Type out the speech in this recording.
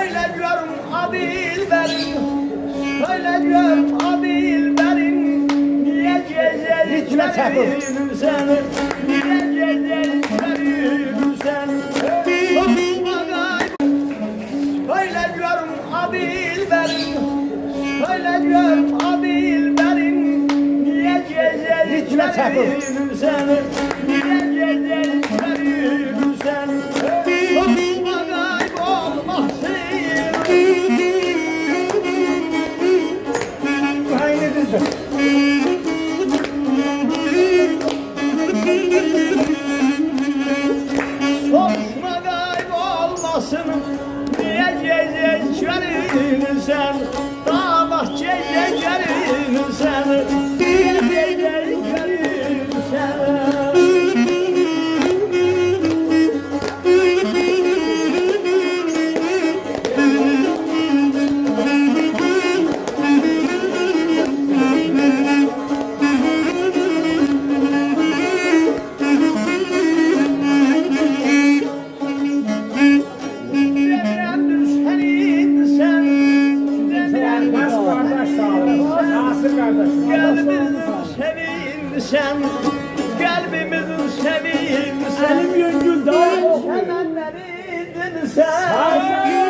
Öyle görüm adil benim, öyle görüm adil benim. Niye geceliklerim seni, niye geceliklerim seni. Öyle görüm adil benim, öyle görüm adil benim. Niye geceliklerim seni, niye geceliklerim seni. Sosma kaybolmasın, niye geceliklerin sen, damat geceliklerin sen, niye geceliklerin sen. Sen kalbimizin seveyim sen. Elim yüngül dağ. Sevenlerin sen.